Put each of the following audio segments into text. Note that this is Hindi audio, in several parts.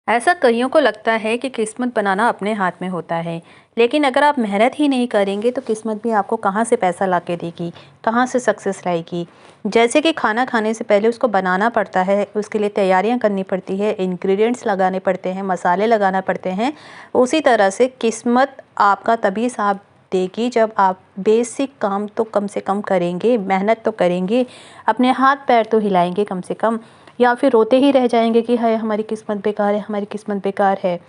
ऐसा कइयों को लगता है कि किस्मत बनाना अपने हाथ में होता है, लेकिन अगर आप मेहनत ही नहीं करेंगे तो किस्मत भी आपको कहाँ से पैसा ला के देगी, कहाँ से सक्सेस लाएगी। जैसे कि खाना खाने से पहले उसको बनाना पड़ता है, उसके लिए तैयारियां करनी पड़ती है, इंग्रेडिएंट्स लगाने पड़ते हैं, मसाले लगाना पड़ते हैं। उसी तरह से किस्मत आपका तभी साथ देगी जब आप बेसिक काम तो कम से कम करेंगे, मेहनत तो करेंगे, अपने हाथ पैर तो हिलाएंगे कम से कम, या फिर रोते ही रह जाएंगे कि हाय हमारी किस्मत बेकार है, हमारी किस्मत बेकार है।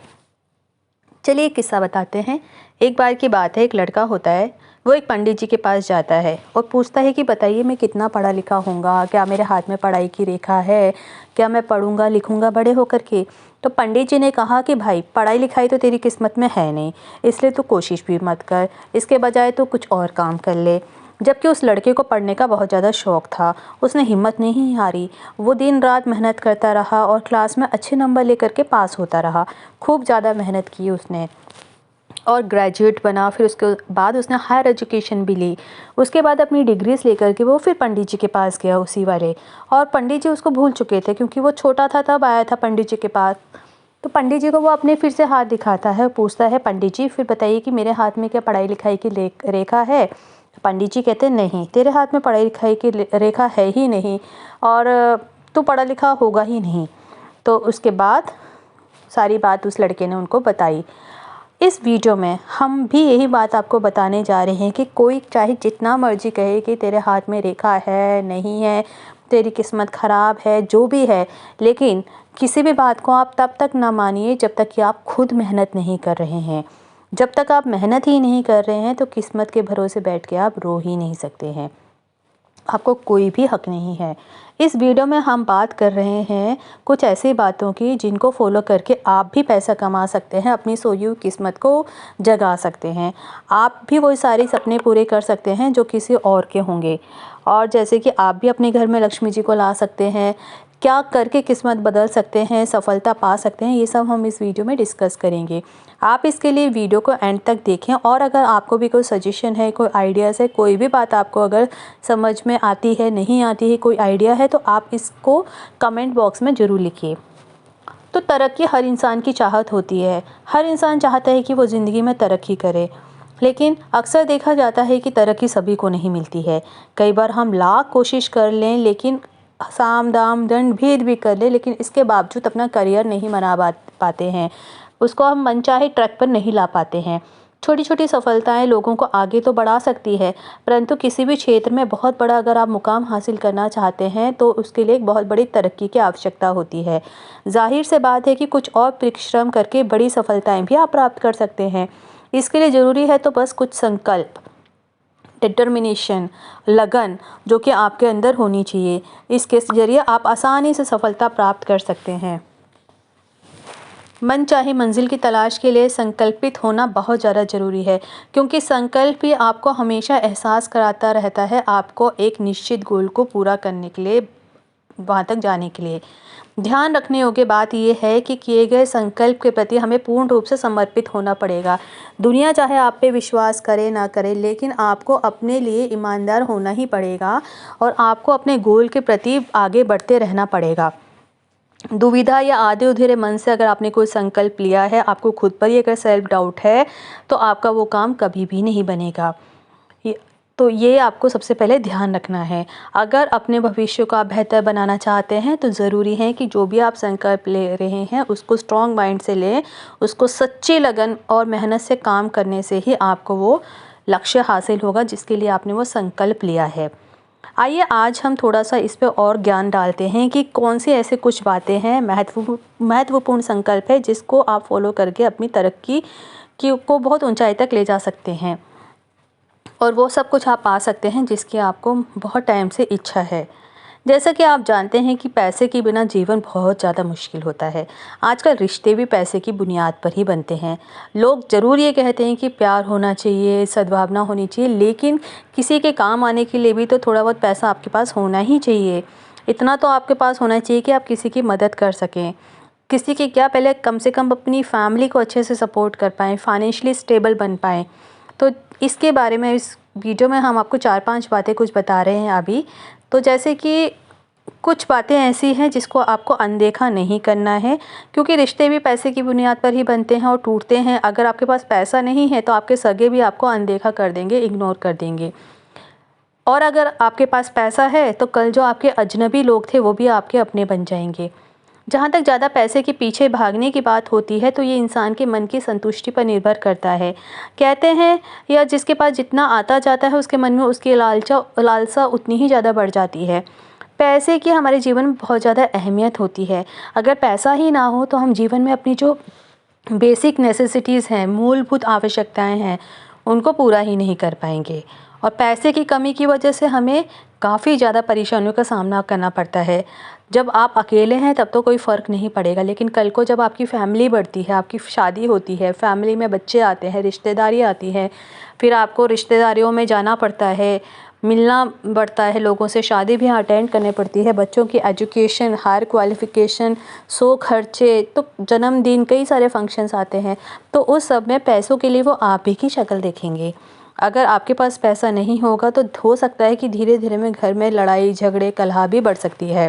चलिए एक किस्सा बताते हैं। एक बार की बात है, एक लड़का होता है, वो एक पंडित जी के पास जाता है और पूछता है कि बताइए मैं कितना पढ़ा लिखा होऊंगा, क्या मेरे हाथ में पढ़ाई की रेखा है, क्या मैं पढ़ूंगा लिखूंगा बड़े होकर के। तो पंडित जी ने कहा कि भाई पढ़ाई लिखाई तो तेरी किस्मत में है नहीं, इसलिए तू कोशिश भी मत कर, इसके बजाय तो कुछ और काम कर ले। जबकि उस लड़के को पढ़ने का बहुत ज़्यादा शौक़ था, उसने हिम्मत नहीं हारी, वो दिन रात मेहनत करता रहा और क्लास में अच्छे नंबर लेकर के पास होता रहा। खूब ज़्यादा मेहनत की उसने और ग्रेजुएट बना, फिर उसके बाद उसने हायर एजुकेशन भी ली। उसके बाद अपनी डिग्रीज लेकर के वो फिर पंडित जी के पास गया उसी वाले, और पंडित जी उसको भूल चुके थे क्योंकि वो छोटा था तब आया था पंडित जी के पास। तो पंडित जी को वो अपने फिर से हाथ दिखाता है, पूछता है पंडित जी फिर बताइए कि मेरे हाथ में क्या पढ़ाई लिखाई की रेखा है। पंडित जी कहते हैं नहीं, तेरे हाथ में पढ़ाई लिखाई की रेखा है ही नहीं और तू पढ़ा लिखा होगा ही नहीं। तो उसके बाद सारी बात उस लड़के ने उनको बताई। इस वीडियो में हम भी यही बात आपको बताने जा रहे हैं कि कोई चाहे जितना मर्जी कहे कि तेरे हाथ में रेखा है नहीं है, तेरी किस्मत ख़राब है, जो भी है, लेकिन किसी भी बात को आप तब तक ना मानिए जब तक कि आप खुद मेहनत नहीं कर रहे हैं। जब तक आप मेहनत ही नहीं कर रहे हैं तो किस्मत के भरोसे बैठ के आप रो ही नहीं सकते हैं, आपको कोई भी हक नहीं है। इस वीडियो में हम बात कर रहे हैं कुछ ऐसी बातों की जिनको फॉलो करके आप भी पैसा कमा सकते हैं, अपनी सोई हुई किस्मत को जगा सकते हैं, आप भी वही सारे सपने पूरे कर सकते हैं जो किसी और के होंगे। और जैसे कि आप भी अपने घर में लक्ष्मी जी को ला सकते हैं, क्या करके किस्मत बदल सकते हैं, सफलता पा सकते हैं, ये सब हम इस वीडियो में डिस्कस करेंगे। आप इसके लिए वीडियो को एंड तक देखें और अगर आपको भी कोई सजेशन है, कोई आइडियाज़ है, कोई भी बात आपको अगर समझ में आती है, नहीं आती है, कोई आइडिया है तो आप इसको कमेंट बॉक्स में ज़रूर लिखिए। तो तरक्की हर इंसान की चाहत होती है, हर इंसान चाहता है कि वो ज़िंदगी में तरक्की करे, लेकिन अक्सर देखा जाता है कि तरक्की सभी को नहीं मिलती है। कई बार हम लाख कोशिश कर लें, लेकिन साम दाम दंड भेद भी कर ले, लेकिन इसके बावजूद अपना करियर नहीं बना पाते हैं, उसको हम मनचाहे ट्रैक पर नहीं ला पाते हैं। छोटी छोटी सफलताएं लोगों को आगे तो बढ़ा सकती है, परंतु किसी भी क्षेत्र में बहुत बड़ा अगर आप मुकाम हासिल करना चाहते हैं तो उसके लिए एक बहुत बड़ी तरक्की की आवश्यकता होती है। जाहिर से बात है कि कुछ और परिश्रम करके बड़ी सफलताएं भी आप प्राप्त कर सकते हैं। इसके लिए ज़रूरी है तो बस कुछ संकल्प, डिटर्मिनेशन, लगन जो कि आपके अंदर होनी चाहिए। इसके ज़रिए आप आसानी से सफलता प्राप्त कर सकते हैं। मन चाहे मंजिल की तलाश के लिए संकल्पित होना बहुत ज़्यादा ज़रूरी है, क्योंकि संकल्प ही आपको हमेशा एहसास कराता रहता है आपको एक निश्चित गोल को पूरा करने के लिए, वहाँ तक जाने के लिए। ध्यान रखने योग्य बात यह है कि किए गए संकल्प के प्रति हमें पूर्ण रूप से समर्पित होना पड़ेगा। दुनिया चाहे आप पे विश्वास करे ना करे, लेकिन आपको अपने लिए ईमानदार होना ही पड़ेगा और आपको अपने गोल के प्रति आगे बढ़ते रहना पड़ेगा। दुविधा या आधे अधूरे मन से अगर आपने कोई संकल्प लिया है, आपको खुद पर ही अगर सेल्फ डाउट है, तो आपका वो काम कभी भी नहीं बनेगा। तो ये आपको सबसे पहले ध्यान रखना है। अगर अपने भविष्य को आप बेहतर बनाना चाहते हैं तो ज़रूरी है कि जो भी आप संकल्प ले रहे हैं उसको स्ट्रॉन्ग माइंड से लें, उसको सच्ची लगन और मेहनत से काम करने से ही आपको वो लक्ष्य हासिल होगा जिसके लिए आपने वो संकल्प लिया है। आइए आज हम थोड़ा सा इस पे और ज्ञान डालते हैं कि कौन सी ऐसे कुछ बातें हैं, महत्वपूर्ण संकल्प है जिसको आप फॉलो करके अपनी तरक्की को बहुत ऊंचाई तक ले जा सकते हैं और वो सब कुछ आप पा सकते हैं जिसकी आपको बहुत टाइम से इच्छा है। जैसा कि आप जानते हैं कि पैसे के बिना जीवन बहुत ज़्यादा मुश्किल होता है। आजकल रिश्ते भी पैसे की बुनियाद पर ही बनते हैं। लोग ज़रूर ये कहते हैं कि प्यार होना चाहिए, सद्भावना होनी चाहिए, लेकिन किसी के काम आने के लिए भी तो थोड़ा बहुत पैसा आपके पास होना ही चाहिए। इतना तो आपके पास होना चाहिए कि आप किसी की मदद कर सकें, किसी की क्या, पहले कम से कम अपनी फैमिली को अच्छे से सपोर्ट कर पाएँ, फाइनेंशियली स्टेबल बन पाएँ। तो इसके बारे में इस वीडियो में हम आपको 4-5 बातें कुछ बता रहे हैं अभी। तो जैसे कि कुछ बातें ऐसी हैं जिसको आपको अनदेखा नहीं करना है, क्योंकि रिश्ते भी पैसे की बुनियाद पर ही बनते हैं और टूटते हैं। अगर आपके पास पैसा नहीं है तो आपके सगे भी आपको अनदेखा कर देंगे, इग्नोर कर देंगे। और अगर आपके पास पैसा है तो कल जो आपके अजनबी लोग थे वो भी आपके अपने बन जाएंगे। जहाँ तक ज़्यादा पैसे के पीछे भागने की बात होती है तो ये इंसान के मन की संतुष्टि पर निर्भर करता है। कहते हैं या जिसके पास जितना आता जाता है उसके मन में उसकी लालसा उतनी ही ज़्यादा बढ़ जाती है। पैसे की हमारे जीवन में बहुत ज़्यादा अहमियत होती है। अगर पैसा ही ना हो तो हम जीवन में अपनी जो बेसिक नेसेसिटीज़ हैं, मूलभूत आवश्यकताएं हैं, उनको पूरा ही नहीं कर पाएंगे। और पैसे की कमी की वजह से हमें काफ़ी ज़्यादा परेशानियों का सामना करना पड़ता है। जब आप अकेले हैं तब तो कोई फ़र्क नहीं पड़ेगा, लेकिन कल को जब आपकी फ़ैमिली बढ़ती है, आपकी शादी होती है, फ़ैमिली में बच्चे आते हैं, रिश्तेदारी आती है, फिर आपको रिश्तेदारियों में जाना पड़ता है, मिलना बढ़ता है लोगों से, शादी भी अटेंड करने पड़ती है, बच्चों की एजुकेशन, हायर क्वालिफ़िकेशन, 100 खर्चे, तो जन्मदिन, कई सारे फंक्शंस आते हैं। तो उस सब में पैसों के लिए वो आप ही की शक्ल देखेंगे। अगर आपके पास पैसा नहीं होगा तो हो सकता है कि धीरे धीरे में घर में लड़ाई झगड़े कलह भी बढ़ सकती है।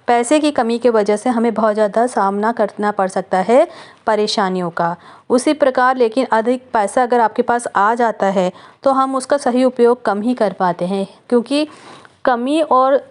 पैसे की कमी की वजह से हमें बहुत ज़्यादा सामना करना पड़ सकता है परेशानियों का। उसी प्रकार लेकिन अधिक पैसा अगर आपके पास आ जाता है तो हम उसका सही उपयोग कम ही कर पाते हैं, क्योंकि कमी और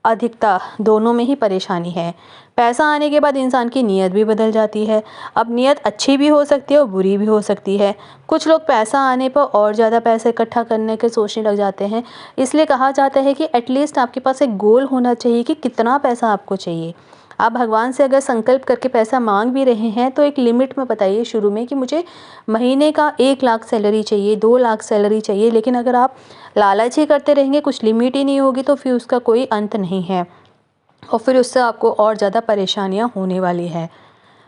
अधिकता दोनों में ही परेशानी है। पैसा आने के बाद इंसान की नीयत भी बदल जाती है। अब नीयत अच्छी भी हो सकती है और बुरी भी हो सकती है। कुछ लोग पैसा आने पर और ज़्यादा पैसे इकट्ठा करने के सोचने लग जाते हैं। इसलिए कहा जाता है कि एटलीस्ट आपके पास एक गोल होना चाहिए कि कितना पैसा आपको चाहिए। आप भगवान से अगर संकल्प करके पैसा मांग भी रहे हैं तो एक लिमिट में बताइए शुरू में कि मुझे महीने का 1 लाख सैलरी चाहिए, 2 लाख सैलरी चाहिए। लेकिन अगर आप लालच ही करते रहेंगे, कुछ लिमिट ही नहीं होगी, तो फिर उसका कोई अंत नहीं है और फिर उससे आपको और ज़्यादा परेशानियाँ होने वाली हैं।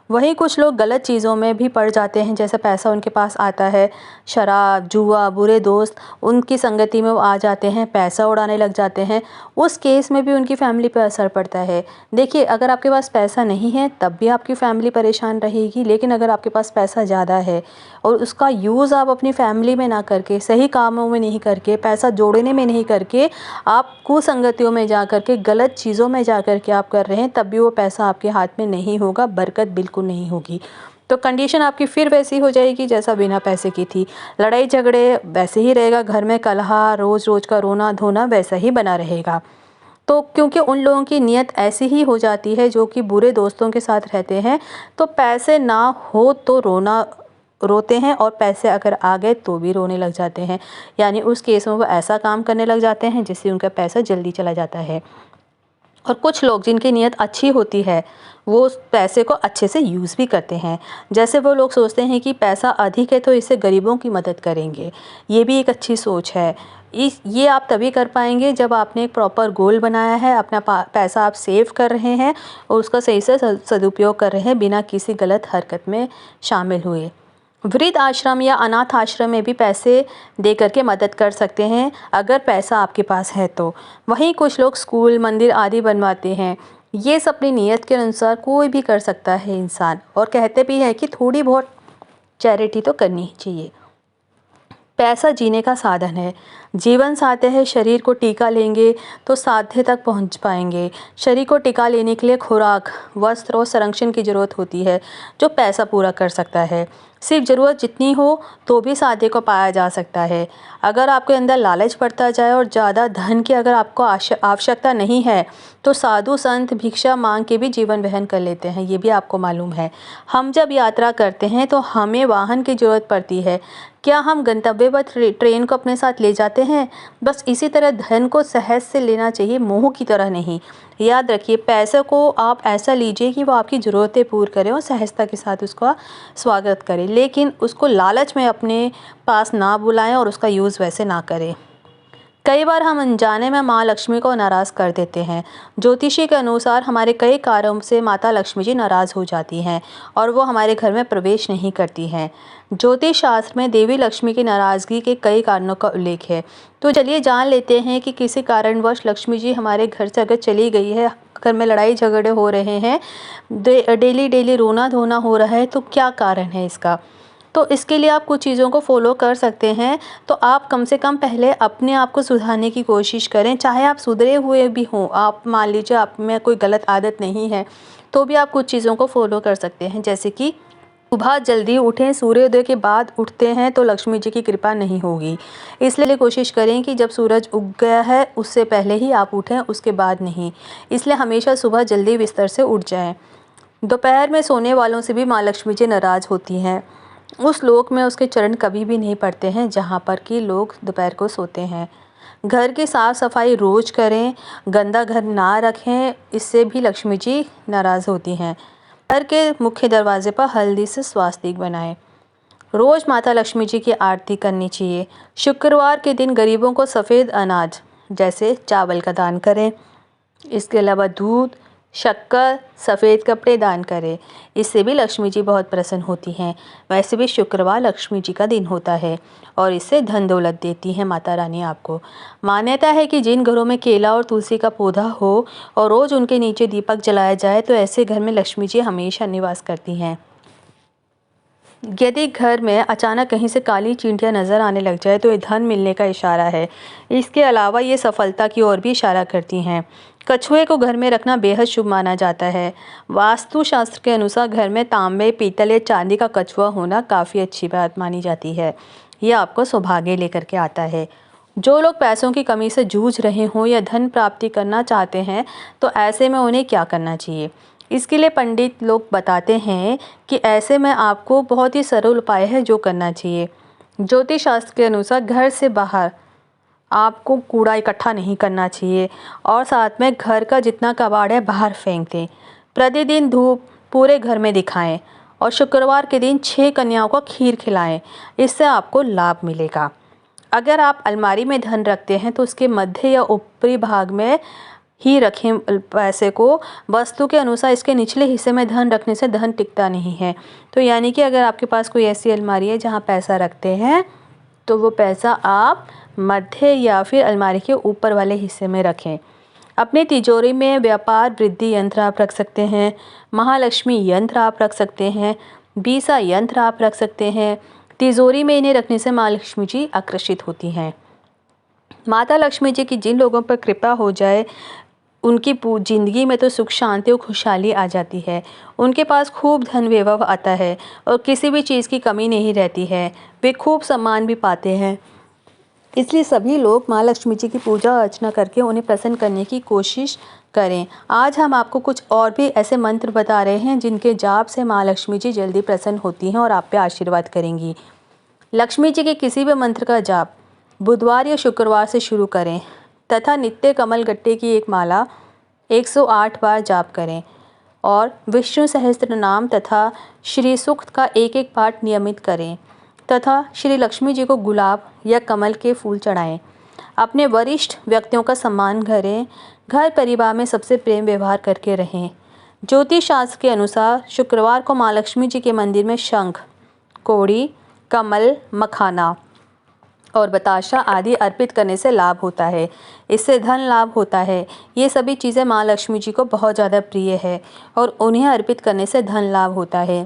वहीं कुछ लोग गलत चीज़ों में भी पड़ जाते हैं। जैसे पैसा उनके पास आता है, शराब, जुआ, बुरे दोस्त, उनकी संगति में वो आ जाते हैं, पैसा उड़ाने लग जाते हैं। उस केस में भी उनकी फैमिली पर असर पड़ता है। देखिए, अगर आपके पास पैसा नहीं है तब भी आपकी फैमिली परेशान रहेगी, लेकिन अगर आपके पास पैसा ज़्यादा है और उसका यूज़ आप अपनी फैमिली में ना करके, सही कामों में नहीं करके, पैसा जोड़ने में नहीं करके, आप कुसंगतियों में जा कर के, गलत चीज़ों में जा कर के आप कर रहे हैं, तब भी वो पैसा आपके हाथ में नहीं होगा, बरकत बिल्कुल नहीं होगी। तो कंडीशन आपकी फिर वैसी हो जाएगी जैसा बिना पैसे की थी। लड़ाई झगड़े वैसे ही रहेगा, घर में कलह, रोज़ रोज़ का रोना धोना वैसा ही बना रहेगा। तो क्योंकि उन लोगों की नीयत ऐसी ही हो जाती है जो कि बुरे दोस्तों के साथ रहते हैं, तो पैसे ना हो तो रोते हैं और पैसे अगर आ गए तो भी रोने लग जाते हैं। यानी उस केस में वो ऐसा काम करने लग जाते हैं जिससे उनका पैसा जल्दी चला जाता है। और कुछ लोग जिनकी नीयत अच्छी होती है वो उस पैसे को अच्छे से यूज़ भी करते हैं। जैसे वो लोग सोचते हैं कि पैसा अधिक है तो इससे गरीबों की मदद करेंगे। ये भी एक अच्छी सोच है। ये आप तभी कर पाएंगे जब आपने एक प्रॉपर गोल बनाया है, अपना पैसा आप सेव कर रहे हैं और उसका सही से सदुपयोग कर रहे हैं बिना किसी गलत हरकत में शामिल हुए। वृद्ध आश्रम या अनाथ आश्रम में भी पैसे दे करके मदद कर सकते हैं अगर पैसा आपके पास है तो। वहीं कुछ लोग स्कूल, मंदिर आदि बनवाते हैं। ये सब अपनी नीयत के अनुसार कोई भी कर सकता है इंसान, और कहते भी हैं कि थोड़ी बहुत चैरिटी तो करनी ही चाहिए। पैसा जीने का साधन है, जीवन साध्य है। शरीर को टीका लेंगे तो साध्य तक पहुंच पाएंगे। शरीर को टिका लेने के लिए खुराक, वस्त्र और संरक्षण की ज़रूरत होती है जो पैसा पूरा कर सकता है। सिर्फ ज़रूरत जितनी हो तो भी साध्य को पाया जा सकता है। अगर आपके अंदर लालच बढ़ता जाए और ज़्यादा धन की अगर आपको आवश्यकता नहीं है तो साधु संत भिक्षा मांग के भी जीवन वहन कर लेते हैं, ये भी आपको मालूम है। हम जब यात्रा करते हैं तो हमें वाहन की ज़रूरत पड़ती है। क्या हम गंतव्य पर ट्रेन को अपने साथ ले जाते हैं? बस इसी तरह धन को सहज से लेना चाहिए, मोह की तरह नहीं। याद रखिए, पैसे को आप ऐसा लीजिए कि वो आपकी ज़रूरतें पूरी करें और सहजता के साथ उसका स्वागत करें, लेकिन उसको लालच में अपने पास ना बुलाएं और उसका यूज़ वैसे ना करें। कई बार हम अनजाने में माँ लक्ष्मी को नाराज़ कर देते हैं। ज्योतिषी के अनुसार हमारे कई कार्यों से माता लक्ष्मी जी नाराज़ हो जाती हैं और वो हमारे घर में प्रवेश नहीं करती हैं। ज्योतिष शास्त्र में देवी लक्ष्मी की नाराज़गी के कई कारणों का उल्लेख है। तो चलिए जान लेते हैं कि किसी कारणवश लक्ष्मी जी हमारे घर से अगर चली गई है, घर में लड़ाई झगड़े हो रहे हैं, डेली रोना धोना हो रहा है, तो क्या कारण है इसका। तो इसके लिए आप कुछ चीज़ों को फॉलो कर सकते हैं। तो आप कम से कम पहले अपने आप को सुधारने की कोशिश करें। चाहे आप सुधरे हुए भी हों, आप मान लीजिए आप में कोई गलत आदत नहीं है, तो भी आप कुछ चीज़ों को फॉलो कर सकते हैं। जैसे कि सुबह जल्दी उठें, सूर्योदय के बाद उठते हैं तो लक्ष्मी जी की कृपा नहीं होगी। इसलिए कोशिश करें कि जब सूरज उग गया है उससे पहले ही आप उठें, उसके बाद नहीं। इसलिए हमेशा सुबह जल्दी बिस्तर से उठ जाएं। दोपहर में सोने वालों से भी माँ लक्ष्मी जी नाराज़ होती हैं। उस लोक में उसके चरण कभी भी नहीं पड़ते हैं जहाँ पर कि लोग दोपहर को सोते हैं। घर की साफ़ सफाई रोज़ करें, गंदा घर ना रखें, इससे भी लक्ष्मी जी नाराज़ होती हैं। घर के मुख्य दरवाजे पर हल्दी से स्वास्तिक बनाएं। रोज़ माता लक्ष्मी जी की आरती करनी चाहिए। शुक्रवार के दिन गरीबों को सफ़ेद अनाज जैसे चावल का दान करें। इसके अलावा दूध, शक्कर, सफ़ेद कपड़े दान करें। इससे भी लक्ष्मी जी बहुत प्रसन्न होती हैं। वैसे भी शुक्रवार लक्ष्मी जी का दिन होता है और इससे धन दौलत देती हैं माता रानी आपको। मान्यता है कि जिन घरों में केला और तुलसी का पौधा हो और रोज़ उनके नीचे दीपक जलाया जाए तो ऐसे घर में लक्ष्मी जी हमेशा निवास करती हैं। यदि घर में अचानक कहीं से काली चींटियां नज़र आने लग जाए तो ये धन मिलने का इशारा है। इसके अलावा ये सफलता की ओर भी इशारा करती हैं। कछुए को घर में रखना बेहद शुभ माना जाता है। वास्तु शास्त्र के अनुसार घर में तांबे, पीतल या चांदी का कछुआ होना काफ़ी अच्छी बात मानी जाती है। यह आपको सौभाग्य लेकर के आता है। जो लोग पैसों की कमी से जूझ रहे हों या धन प्राप्ति करना चाहते हैं तो ऐसे में उन्हें क्या करना चाहिए? इसके लिए पंडित लोग बताते हैं कि ऐसे में आपको बहुत ही सरल उपाय है जो करना चाहिए। ज्योतिष शास्त्र के अनुसार घर से बाहर आपको कूड़ा इकट्ठा नहीं करना चाहिए और साथ में घर का जितना कबाड़ है बाहर फेंक दें। प्रतिदिन धूप पूरे घर में दिखाएं और शुक्रवार के दिन 6 कन्याओं को खीर खिलाएं। इससे आपको लाभ मिलेगा। अगर आप अलमारी में धन रखते हैं तो उसके मध्य या ऊपरी भाग में ही रखें पैसे को। वस्तु के अनुसार इसके निचले हिस्से में धन रखने से धन टिकता नहीं है। तो यानी कि अगर आपके पास कोई ऐसी अलमारी है जहाँ पैसा रखते हैं तो वो पैसा आप मध्य या फिर अलमारी के ऊपर वाले हिस्से में रखें। अपनी तिजोरी में व्यापार वृद्धि यंत्र आप रख सकते हैं, महालक्ष्मी यंत्र आप रख सकते हैं, बीसा यंत्र आप रख सकते हैं। तिजोरी में इन्हें रखने से माँ लक्ष्मी जी आकर्षित होती हैं। माता लक्ष्मी जी की जिन लोगों पर कृपा हो जाए उनकी ज़िंदगी में तो सुख शांति और खुशहाली आ जाती है। उनके पास खूब धन वैभव आता है और किसी भी चीज़ की कमी नहीं रहती है। वे खूब सम्मान भी पाते हैं। इसलिए सभी लोग माँ लक्ष्मी जी की पूजा अर्चना करके उन्हें प्रसन्न करने की कोशिश करें। आज हम आपको कुछ और भी ऐसे मंत्र बता रहे हैं जिनके जाप से माँ लक्ष्मी जी जल्दी प्रसन्न होती हैं और आप पे आशीर्वाद करेंगी। लक्ष्मी जी के किसी भी मंत्र का जाप बुधवार या शुक्रवार से शुरू करें तथा नित्य कमल गट्टे की एक माला 108 बार जाप करें और विष्णु सहस्त्र नाम तथा श्री सूक्त का एक पाठ नियमित करें तथा श्री लक्ष्मी जी को गुलाब या कमल के फूल चढ़ाएं। अपने वरिष्ठ व्यक्तियों का सम्मान करें। घर परिवार में सबसे प्रेम व्यवहार करके रहें। ज्योतिष शास्त्र के अनुसार शुक्रवार को माँ लक्ष्मी जी के मंदिर में शंख, कोड़ी, कमल, मखाना और बताशा आदि अर्पित करने से लाभ होता है। इससे धन लाभ होता है। ये सभी चीज़ें माँ लक्ष्मी जी को बहुत ज़्यादा प्रिय है और उन्हें अर्पित करने से धन लाभ होता है।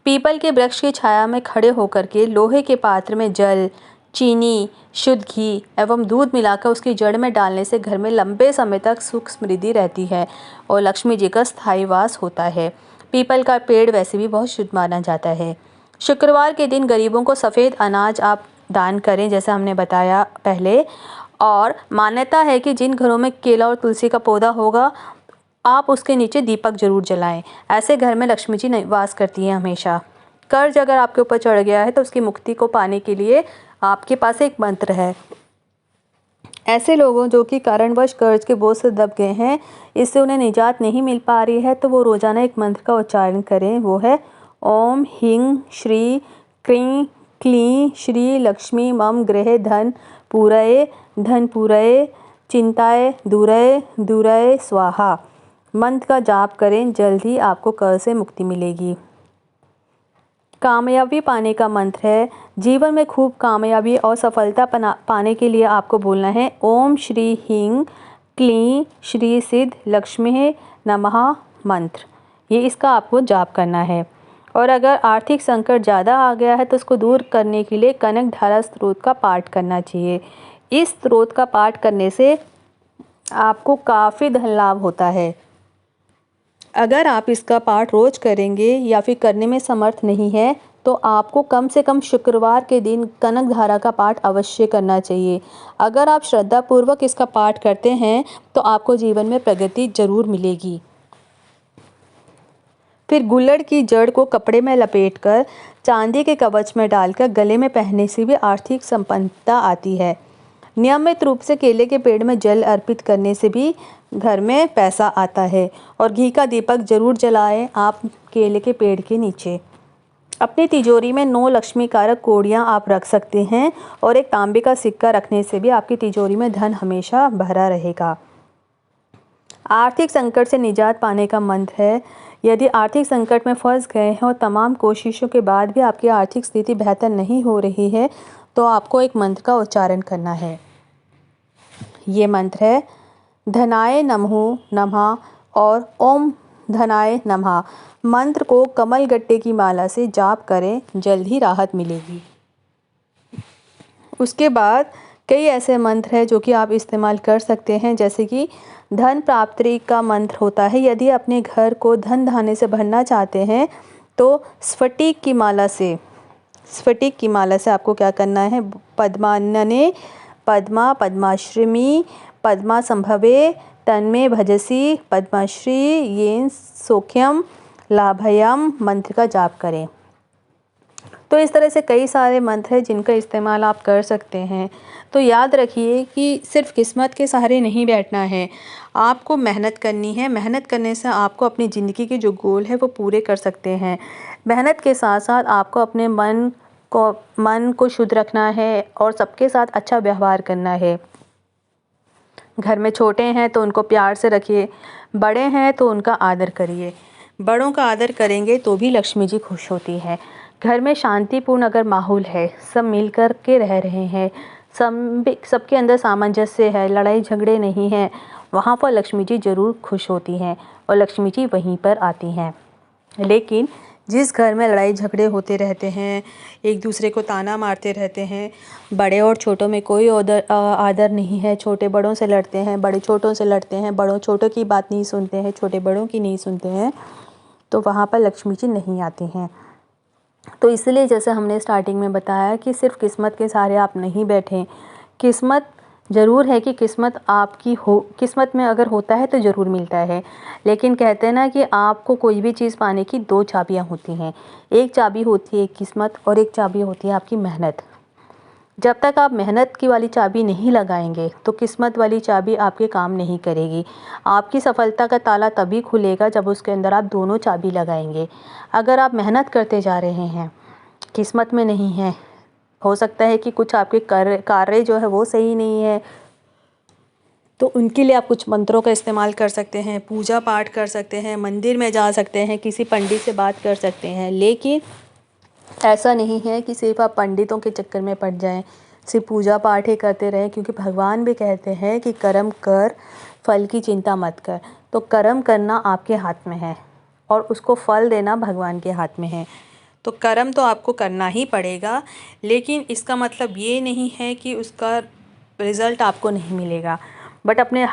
पीपल के वृक्ष की छाया में खड़े होकर के लोहे के पात्र में जल, चीनी, शुद्ध घी एवं दूध मिलाकर उसकी जड़ में डालने से घर में लंबे समय तक सुख समृद्धि रहती है और लक्ष्मी जी का स्थायी वास होता है। पीपल का पेड़ वैसे भी बहुत शुद्ध माना जाता है। शुक्रवार के दिन गरीबों को सफ़ेद अनाज आप दान करें जैसे हमने बताया पहले। और मान्यता है कि जिन घरों में केला और तुलसी का पौधा होगा आप उसके नीचे दीपक जरूर जलाएं। ऐसे घर में लक्ष्मी जी निवास करती हैं हमेशा। कर्ज अगर आपके ऊपर चढ़ गया है तो उसकी मुक्ति को पाने के लिए आपके पास एक मंत्र है। ऐसे लोगों जो कि कारणवश कर्ज के बोझ से दब गए हैं, इससे उन्हें निजात नहीं मिल पा रही है, तो वो रोज़ाना एक मंत्र का उच्चारण करें। वो है ओम ह्रीं श्री क्रीं क्लीं श्री लक्ष्मी मम गृहे धन पूरये चिंताए दूरये स्वाहा। मंत्र का जाप करें, जल्द ही आपको कर्ज से मुक्ति मिलेगी। कामयाबी पाने का मंत्र है। जीवन में खूब कामयाबी और सफलता पाने के लिए आपको बोलना है ओम श्री ह्रीं क्लीं श्री सिद्ध लक्ष्मी नमः मंत्र। ये इसका आपको जाप करना है और अगर आर्थिक संकट ज़्यादा आ गया है तो उसको दूर करने के लिए कनक धारा स्त्रोत का पाठ करना चाहिए। इस स्त्रोत का पाठ करने से आपको काफ़ी धन लाभ होता है। अगर आप इसका पाठ रोज़ करेंगे या फिर करने में समर्थ नहीं है तो आपको कम से कम शुक्रवार के दिन कनक धारा का पाठ अवश्य करना चाहिए। अगर आप श्रद्धापूर्वक इसका पाठ करते हैं तो आपको जीवन में प्रगति जरूर मिलेगी। फिर गुल्लड़ की जड़ को कपड़े में लपेटकर चांदी के कवच में डालकर गले में पहनने से भी आर्थिक संपन्नता आती है। नियमित रूप से केले के पेड़ में जल अर्पित करने से भी घर में पैसा आता है। और घी का दीपक जरूर जलाएं आप केले के पेड़ के नीचे। अपनी तिजोरी में 9 लक्ष्मी कारक कौड़ियाँ आप रख सकते हैं और एक तांबे का सिक्का रखने से भी आपकी तिजोरी में धन हमेशा भरा रहेगा। आर्थिक संकट से निजात पाने का मंत्र है, यदि आर्थिक संकट में फंस गए हैं और तमाम कोशिशों के बाद भी आपकी आर्थिक स्थिति बेहतर नहीं हो रही है तो आपको एक मंत्र का उच्चारण करना है। ये मंत्र है धनाय नमः और ओम धनाय नमः। मंत्र को कमल गट्टे की माला से जाप करें, जल्द ही राहत मिलेगी। उसके बाद कई ऐसे मंत्र हैं जो कि आप इस्तेमाल कर सकते हैं, जैसे कि धन प्राप्ति का मंत्र होता है। यदि अपने घर को धन धान्य से भरना चाहते हैं तो स्फटिक की माला से आपको क्या करना है, पद्मानने पद्मा पद्माश्रिमी पद्मा संभवे तन्मे भजसी पद्मश्री येन सौख्यम लाभयम मंत्र का जाप करें। तो इस तरह से कई सारे मंत्र हैं जिनका इस्तेमाल आप कर सकते हैं। तो याद रखिए कि सिर्फ किस्मत के सहारे नहीं बैठना है, आपको मेहनत करनी है। मेहनत करने से आपको अपनी ज़िंदगी के जो गोल है वो पूरे कर सकते हैं। मेहनत के साथ साथ आपको अपने मन को शुद्ध रखना है और सबके साथ अच्छा व्यवहार करना है। घर में छोटे हैं तो उनको प्यार से रखिए, बड़े हैं तो उनका आदर करिए। बड़ों का आदर करेंगे तो भी लक्ष्मी जी खुश होती है। घर में शांतिपूर्ण अगर माहौल है, सब मिल कर के रह रहे हैं, सबके अंदर सामंजस्य है, लड़ाई झगड़े नहीं हैं, वहाँ पर लक्ष्मी जी ज़रूर खुश होती हैं और लक्ष्मी जी वहीं पर आती हैं। लेकिन जिस घर में लड़ाई झगड़े होते रहते हैं, एक दूसरे को ताना मारते रहते हैं, बड़े और छोटों में कोई आदर नहीं है, छोटे बड़ों से लड़ते हैं, बड़े छोटों से लड़ते हैं, बड़ों छोटों की बात नहीं सुनते हैं, छोटे बड़ों की नहीं सुनते हैं, तो वहाँ पर लक्ष्मी जी नहीं आती हैं। तो इसलिए जैसे हमने स्टार्टिंग में बताया कि सिर्फ किस्मत के सहारे आप नहीं बैठें। किस्मत ज़रूर है कि किस्मत आपकी हो, किस्मत में अगर होता है तो ज़रूर मिलता है। लेकिन कहते हैं ना कि आपको कोई भी चीज़ पाने की 2 चाबियाँ होती हैं। एक चाबी होती है किस्मत और एक चाबी होती है आपकी मेहनत। जब तक आप मेहनत की वाली चाबी नहीं लगाएंगे तो किस्मत वाली चाबी आपके काम नहीं करेगी। आपकी सफलता का ताला तभी खुलेगा जब उसके अंदर आप दोनों चाबी लगाएंगे। अगर आप मेहनत करते जा रहे हैं, किस्मत में नहीं है, हो सकता है कि कुछ आपके कार्य जो है वो सही नहीं है, तो उनके लिए आप कुछ मंत्रों का इस्तेमाल कर सकते हैं, पूजा पाठ कर सकते हैं, मंदिर में जा सकते हैं, किसी पंडित से बात कर सकते हैं। लेकिन ऐसा नहीं है कि सिर्फ आप पंडितों के चक्कर में पड़ जाएं, सिर्फ पूजा पाठ ही करते रहें, क्योंकि भगवान भी कहते हैं कि कर्म कर, फल की चिंता मत कर। तो कर्म करना आपके हाथ में है और उसको फल देना भगवान के हाथ में है। तो कर्म तो आपको करना ही पड़ेगा, लेकिन इसका मतलब ये नहीं है कि उसका रिज़ल्ट आपको नहीं मिलेगा। बट अपने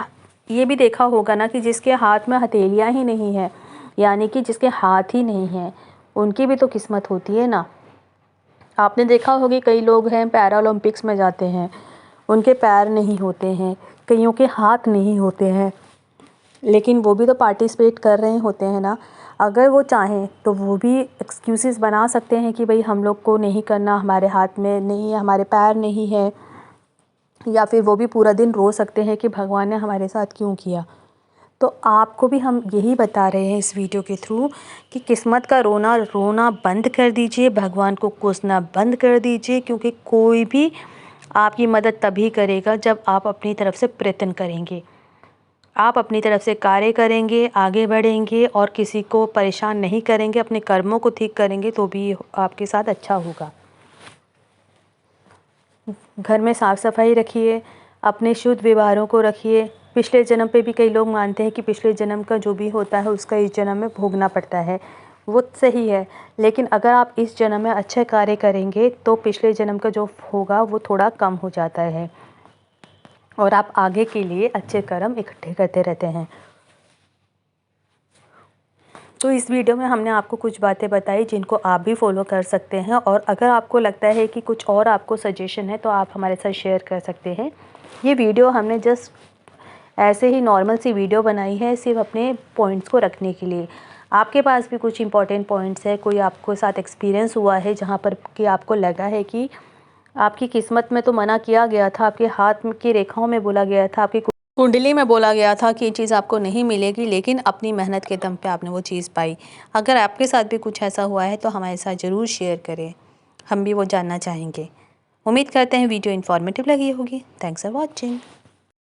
ये भी देखा होगा ना कि जिसके हाथ में हथेलियाँ ही नहीं है, यानी कि जिसके हाथ ही नहीं है, उनकी भी तो किस्मत होती है ना। आपने देखा होगा कई लोग हैं पैरा ओलंपिक्स में जाते हैं, उनके पैर नहीं होते हैं, कईयों के हाथ नहीं होते हैं, लेकिन वो भी तो पार्टिसिपेट कर रहे होते हैं ना। अगर वो चाहें तो वो भी एक्सक्यूज़ेस बना सकते हैं कि भाई हम लोग को नहीं करना, हमारे हाथ में नहीं है, हमारे पैर नहीं है, या फिर वो भी पूरा दिन रो सकते हैं कि भगवान ने हमारे साथ क्यों किया। तो आपको भी हम यही बता रहे हैं इस वीडियो के थ्रू कि किस्मत का रोना बंद कर दीजिए, भगवान को कोसना बंद कर दीजिए, क्योंकि कोई भी आपकी मदद तभी करेगा जब आप अपनी तरफ से प्रयत्न करेंगे, आप अपनी तरफ से कार्य करेंगे, आगे बढ़ेंगे और किसी को परेशान नहीं करेंगे, अपने कर्मों को ठीक करेंगे, तो भी आपके साथ अच्छा होगा। घर में साफ़ सफाई रखिए, अपने शुद्ध व्यवहारों को रखिए। पिछले जन्म पे भी कई लोग मानते हैं कि पिछले जन्म का जो भी होता है उसका इस जन्म में भोगना पड़ता है। वो सही है, लेकिन अगर आप इस जन्म में अच्छे कार्य करेंगे तो पिछले जन्म का जो होगा वो थोड़ा कम हो जाता है और आप आगे के लिए अच्छे कर्म इकट्ठे करते रहते हैं। तो इस वीडियो में हमने आपको कुछ बातें बताई जिनको आप भी फॉलो कर सकते हैं, और अगर आपको लगता है कि कुछ और आपको सजेशन है तो आप हमारे साथ शेयर कर सकते हैं। ये वीडियो हमने जस्ट ऐसे ही नॉर्मल सी वीडियो बनाई है, सिर्फ अपने पॉइंट्स को रखने के लिए। आपके पास भी कुछ इंपॉर्टेंट पॉइंट्स है, कोई आपको साथ एक्सपीरियंस हुआ है जहाँ पर कि आपको लगा है कि आपकी किस्मत में तो मना किया गया था, आपके हाथ की रेखाओं में बोला गया था, आपकी कुंडली में बोला गया था कि ये चीज़ आपको नहीं मिलेगी, लेकिन अपनी मेहनत के दम पे आपने वो चीज़ पाई। अगर आपके साथ भी कुछ ऐसा हुआ है तो हमारे साथ ज़रूर शेयर करें, हम भी वो जानना चाहेंगे। उम्मीद करते हैं वीडियो इन्फॉर्मेटिव लगी होगी। Thanks for watching.